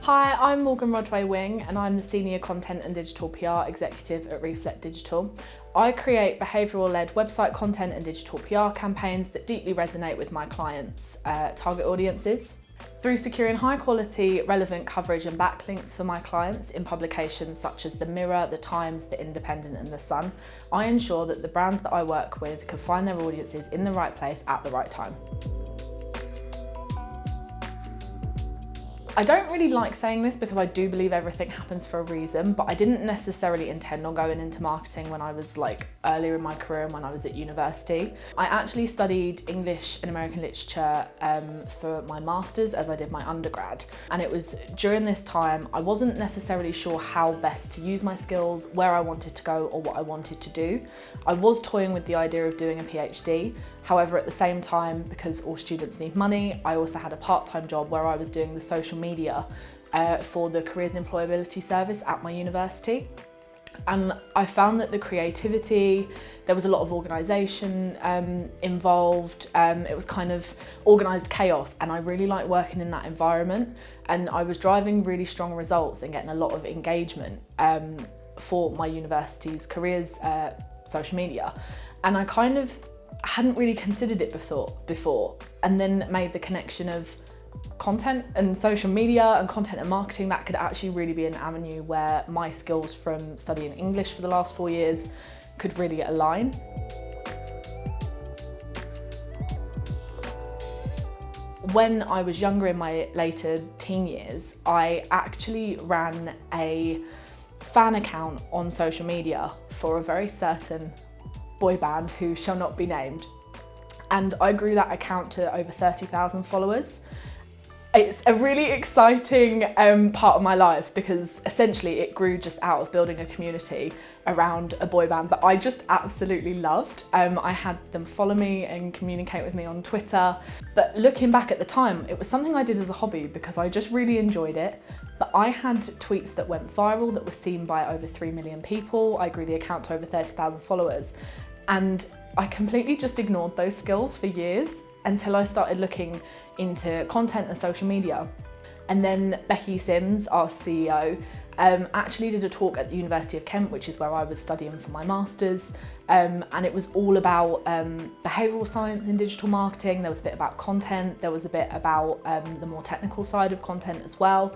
Hi, I'm Morgan Rodway-Wing and I'm the Senior Content and Digital PR Executive at Reflect Digital. I create behavioural-led website content and digital PR campaigns that deeply resonate with my clients' target audiences. Through securing high-quality, relevant coverage and backlinks for my clients in publications such as The Mirror, The Times, The Independent and The Sun, I ensure that the brands that I work with can find their audiences in the right place at the right time. I don't really like saying this because I do believe everything happens for a reason, but I didn't necessarily intend on going into marketing when I was earlier in my career and when I was at university. I actually studied English and American literature for my master's as I did my undergrad. And it was during this time, I wasn't necessarily sure how best to use my skills, where I wanted to go or what I wanted to do. I was toying with the idea of doing a PhD. However, at the same time, because all students need money, I also had a part-time job where I was doing the social media for the Careers and Employability Service at my university. And I found that the creativity, there was a lot of organisation involved, it was kind of organised chaos, and I really liked working in that environment. And I was driving really strong results and getting a lot of engagement for my university's careers social media. And I kind of hadn't really considered it before, and then made the connection of content and social media and content and marketing. That could actually really be an avenue where my skills from studying English for the last 4 years could really align. When I was younger, in my later teen years, I actually ran a fan account on social media for a very certain boy band who shall not be named. And I grew that account to over 30,000 followers. It's a really exciting part of my life because essentially it grew just out of building a community around a boy band that I just absolutely loved. I had them follow me and communicate with me on Twitter. But looking back at the time, it was something I did as a hobby because I just really enjoyed it. But I had tweets that went viral that were seen by over 3 million people. I grew the account to over 30,000 followers. And I completely just ignored those skills for years until I started looking into content and social media. And then Becky Sims, our CEO, actually did a talk at the University of Kent, which is where I was studying for my master's. And it was all about behavioural science in digital marketing. There was a bit about content. There was a bit about the more technical side of content as well.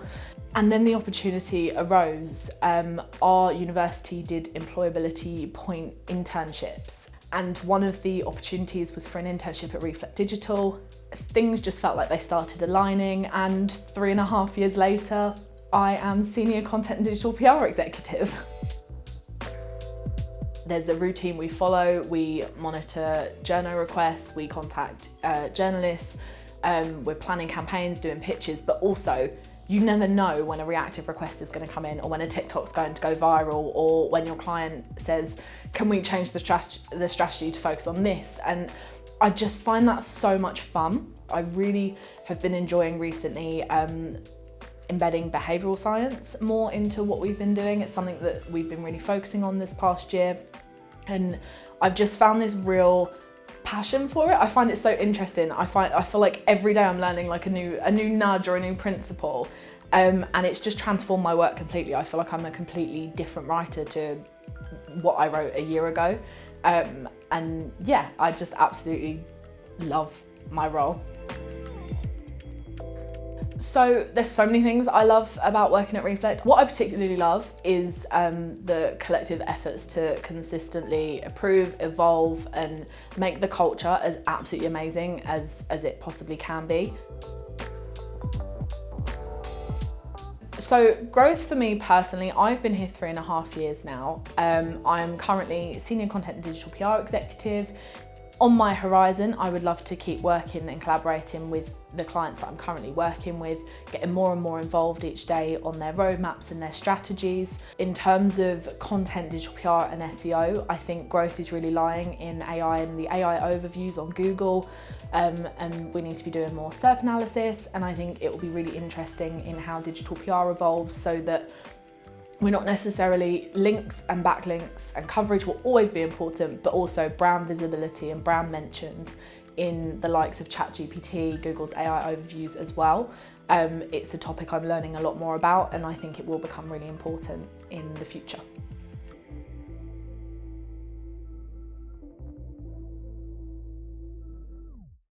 And then the opportunity arose. Our university did employability point internships. And one of the opportunities was for an internship at Reflect Digital. Things just felt like they started aligning, and 3.5 years later, I am Senior Content and Digital PR Executive. There's a routine we follow. We monitor journal requests, we contact journalists, we're planning campaigns, doing pitches, but also you never know when a reactive request is going to come in, or when a TikTok's going to go viral, or when your client says, can we change the strategy to focus on this? And I just find that so much fun. I really have been enjoying recently embedding behavioural science more into what we've been doing. It's something that we've been really focusing on this past year. And I've just found this real passion for it. I find it so interesting. I feel like every day I'm learning like a new nudge or a new principle, and it's just transformed my work completely. I feel like I'm a completely different writer to what I wrote a year ago, and yeah, I just absolutely love my role. So there's so many things I love about working at Reflect. What I particularly love is the collective efforts to consistently improve, evolve, and make the culture as absolutely amazing as it possibly can be. So growth for me personally, I've been here 3.5 years now. I'm currently Senior Content and Digital PR Executive. On my horizon, I would love to keep working and collaborating with the clients that I'm currently working with, getting more and more involved each day on their roadmaps and their strategies. In terms of content, digital PR and SEO, I think growth is really lying in AI and the AI overviews on Google, and we need to be doing more SERP analysis, and I think it will be really interesting in how digital PR evolves so that we're not necessarily links and backlinks and coverage will always be important, but also brand visibility and brand mentions in the likes of ChatGPT, Google's AI overviews as well. It's a topic I'm learning a lot more about, and I think it will become really important in the future.